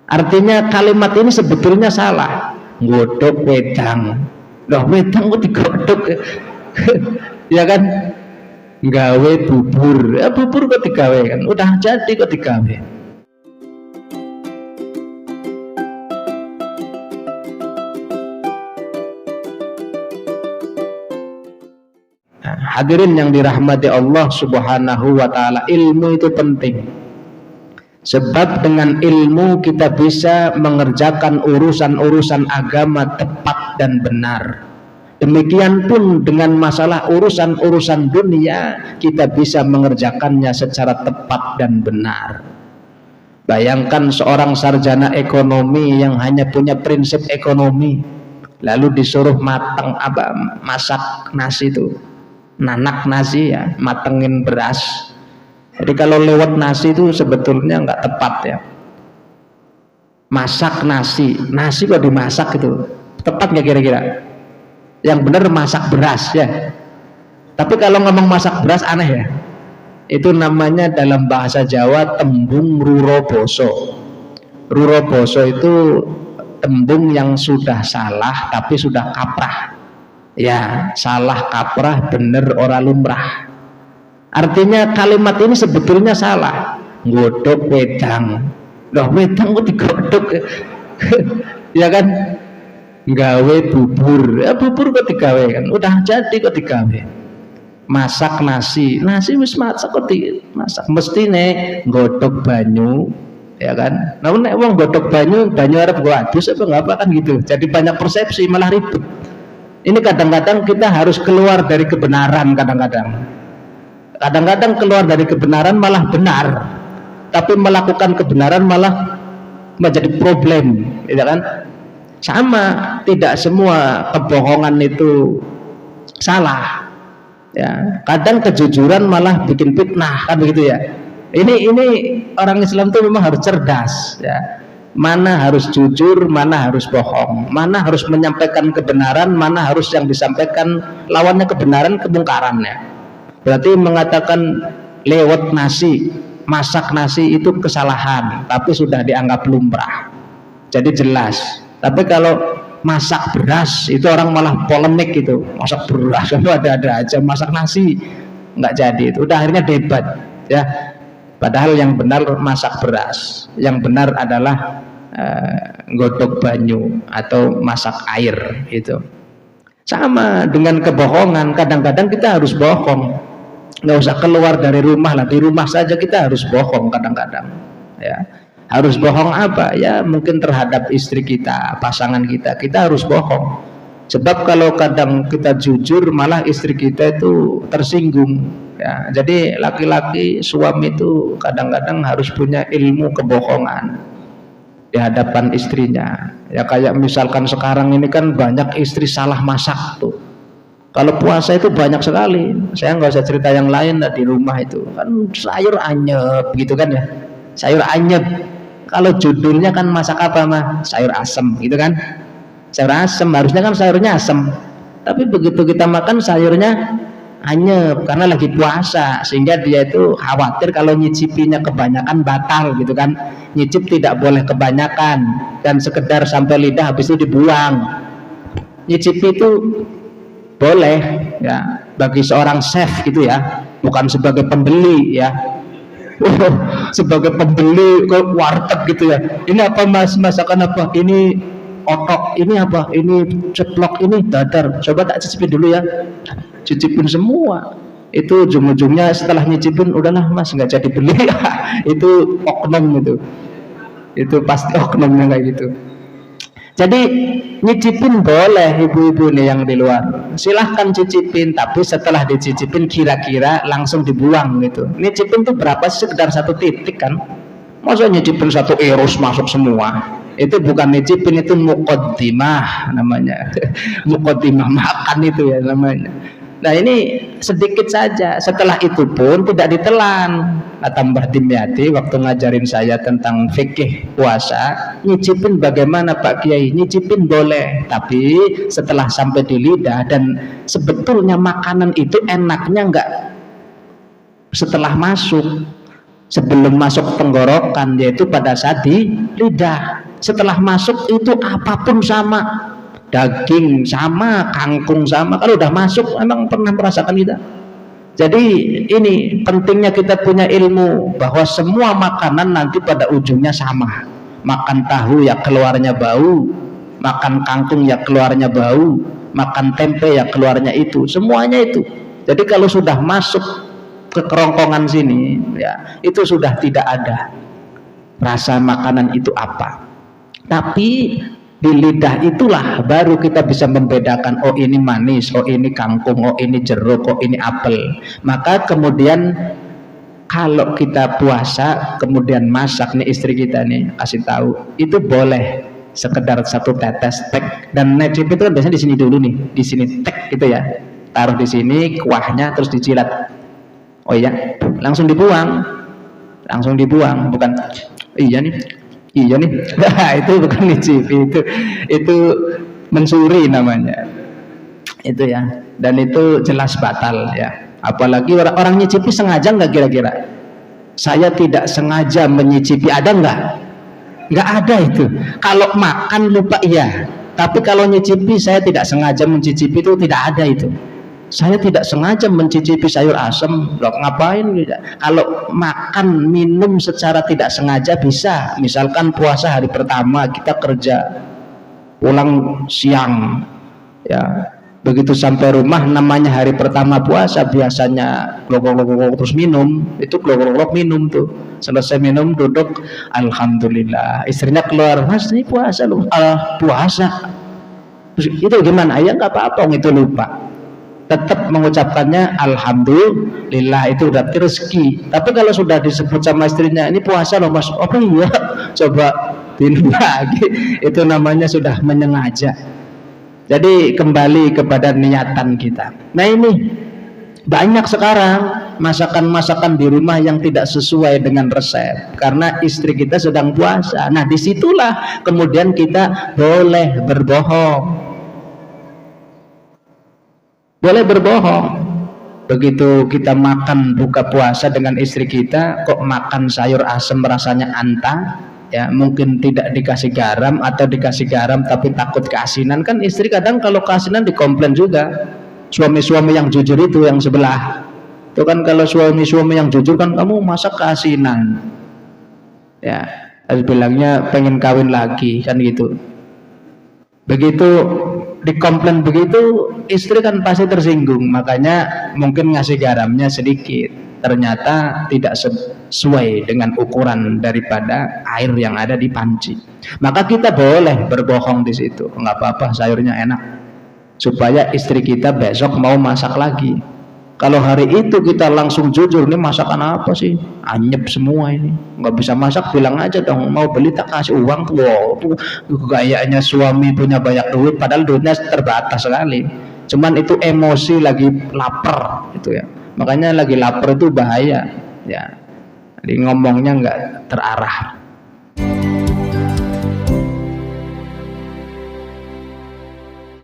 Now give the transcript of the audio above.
Artinya kalimat ini sebetulnya salah. Nggodhog wedang. Loh, wedang kok digodhog? Ya kan? Gawe bubur. Ya bubur kok digawe kan? Udah jadi kok digawe. Hadirin yang dirahmati Allah Subhanahu wa taala, ilmu itu penting. Sebab dengan ilmu kita bisa mengerjakan urusan-urusan agama tepat dan benar. Demikian pun dengan masalah urusan-urusan dunia, kita bisa mengerjakannya secara tepat dan benar. Bayangkan seorang sarjana ekonomi yang hanya punya prinsip ekonomi, lalu disuruh masak nasi itu, nanak nasi ya, matengin beras. Jadi kalau lewat nasi itu sebetulnya nggak tepat ya. Masak nasi kok dimasak itu, tepat nggak kira-kira? Yang benar masak beras ya. Tapi kalau ngomong masak beras aneh ya. Itu namanya dalam bahasa Jawa tembung ruroboso. Ruroboso itu tembung yang sudah salah tapi sudah kaprah. Ya, salah kaprah bener ora lumrah. Artinya kalimat ini sebetulnya salah. Nggodhog wedang. Loh, wedang kok digodhog? Ya kan? Gawe bubur. Ya bubur kok digawe kan? Udah jadi kok digawe. Masak nasi wis masak kok dimasak. Mestine nggodhog banyu, ya kan? Namun nek wong nggodhog banyu arep nggo adus apa enggak apa kan gitu. Jadi banyak persepsi malah ribet. Ini kadang-kadang kita harus keluar dari kebenaran kadang-kadang keluar dari kebenaran malah benar, tapi melakukan kebenaran malah menjadi problem, ya kan? Sama, tidak semua kebohongan itu salah, ya. Kadang kejujuran malah bikin fitnah, kan begitu ya. Ini orang Islam tuh memang harus cerdas, ya. Mana harus jujur, mana harus bohong, mana harus menyampaikan kebenaran, mana harus yang disampaikan lawannya kebenaran, kemungkarannya. Berarti mengatakan lewat nasi, masak nasi itu kesalahan, tapi sudah dianggap lumrah. Jadi jelas. Tapi kalau masak beras itu orang malah polemik gitu. Masak beras itu ada-ada aja, masak nasi nggak jadi. Itu udah akhirnya debat, ya. Padahal yang benar masak beras, yang benar adalah nggodhog banyu atau masak air itu. Sama dengan kebohongan, kadang-kadang kita harus bohong. Nggak usah keluar dari rumah lah, di rumah saja kita harus bohong kadang-kadang, ya. Harus bohong apa? Ya mungkin terhadap istri kita, pasangan kita harus bohong. Sebab kalau kadang kita jujur malah istri kita itu tersinggung, ya. Jadi laki-laki, suami itu kadang-kadang harus punya ilmu kebohongan di hadapan istrinya. Ya kayak misalkan sekarang ini kan banyak istri salah masak tuh. Kalau puasa itu banyak sekali. Saya nggak usah cerita yang lain lah, di rumah itu kan sayur anyep gitu kan ya. Sayur anyep. Kalau judulnya kan masak apa mah? Sayur asem gitu kan. Sayur asem, harusnya kan sayurnya asem. Tapi begitu kita makan sayurnya anyep karena lagi puasa, sehingga dia itu khawatir kalau nyicipinya kebanyakan batal gitu kan. Nyicip tidak boleh kebanyakan dan sekedar sampai lidah habis itu dibuang. Nyicipi itu boleh ya bagi seorang chef gitu ya, bukan sebagai pembeli ya. Sebagai pembeli ke warteg gitu ya, ini apa mas, masakan apa, ini otok, ini apa, ini ceplok, ini dadar, coba tak cicipin dulu ya. Cicipin semua, itu ujung-ujungnya setelah nyicipin udahlah mas nggak jadi beli. Itu oknum, itu pasti oknumnya kayak gitu. Jadi nyicipin boleh ibu-ibu nih yang di luar, silahkan cicipin, tapi setelah dicicipin kira-kira langsung dibuang gitu. Nyicipin tuh berapa sih? Sekedar satu titik kan, masa nyicipin satu erus masuk semua? Itu bukan nyicipin, itu muqaddimah namanya. Muqaddimah makan itu ya namanya. Nah ini sedikit saja, setelah itu pun tidak ditelan. Kata Mbah Dimyati waktu ngajarin saya tentang fikih puasa, nyicipin bagaimana Pak Kiai? Nyicipin boleh, tapi setelah sampai di lidah. Dan sebetulnya makanan itu enaknya enggak setelah masuk, sebelum masuk tenggorokan, yaitu pada saat di lidah. Setelah masuk itu apapun sama, daging sama, kangkung sama. Kalau udah masuk emang pernah merasakan kita. Jadi ini pentingnya kita punya ilmu bahwa semua makanan nanti pada ujungnya sama. Makan tahu ya keluarnya bau, makan kangkung ya keluarnya bau, makan tempe ya keluarnya itu, semuanya itu. Jadi kalau sudah masuk ke kerongkongan sini ya, itu sudah tidak ada rasa makanan itu apa. Tapi di lidah itulah baru kita bisa membedakan, oh ini manis, oh ini kangkung, oh ini jeruk, oh ini apel. Maka kemudian kalau kita puasa kemudian masak nih, istri kita nih kasih tahu, itu boleh sekedar satu tetes tek, dan necip itu kan biasanya di sini dulu nih, di sini tek gitu ya, taruh di sini kuahnya terus dicilat. Oh iya, langsung dibuang, bukan iya nih. Nah, itu bukan nyicipi, itu mensuri namanya itu ya, dan itu jelas batal ya. Apalagi orang nyicipi sengaja nggak, kira-kira saya tidak sengaja menyicipi, ada nggak ada itu. Kalau makan lupa iya, tapi kalau nyicipi saya tidak sengaja mencicipi, itu tidak ada itu. Saya tidak sengaja mencicipi sayur asem, loh ngapain gitu. Kalau makan minum secara tidak sengaja bisa, misalkan puasa hari pertama kita kerja pulang siang ya, begitu sampai rumah, namanya hari pertama puasa biasanya glok terus minum, itu glok minum tuh, selesai minum duduk, alhamdulillah, istrinya keluar, mas ini puasa loh, puasa. Terus, itu gimana ya, nggak apa-apa, itu lupa, tetap mengucapkannya alhamdulillah, itu udah rezeki. Tapi kalau sudah disebut sama istrinya ini puasa loh mas, oh iya, coba minum lagi, itu namanya sudah menyengaja. Jadi kembali kepada niatan kita. Nah ini banyak sekarang masakan-masakan di rumah yang tidak sesuai dengan resep karena istri kita sedang puasa. Nah disitulah kemudian kita boleh berbohong. Boleh berbohong. Begitu kita makan buka puasa dengan istri kita, kok makan sayur asem rasanya antang, ya mungkin tidak dikasih garam atau dikasih garam tapi takut keasinan. Kan istri kadang kalau keasinan dikomplain juga. Suami-suami yang jujur itu yang sebelah. Itu kan kalau suami-suami yang jujur kan, kamu masak keasinan. Ya, harus bilangnya pengen kawin lagi kan gitu. Begitu dikomplain begitu, istri kan pasti tersinggung, makanya mungkin ngasih garamnya sedikit, ternyata tidak sesuai dengan ukuran daripada air yang ada di panci. Maka kita boleh berbohong di situ, nggak apa-apa, sayurnya enak, supaya istri kita besok mau masak lagi. Kalau hari itu kita langsung jujur, ini masakan apa sih, anyep semua ini, nggak bisa masak, bilang aja dong, mau beli tak kasih uang. Wow, tuh gayanya suami punya banyak duit, padahal duitnya terbatas sekali. Cuman itu emosi lagi lapar itu ya, makanya lagi lapar itu bahaya ya, jadi ngomongnya nggak terarah.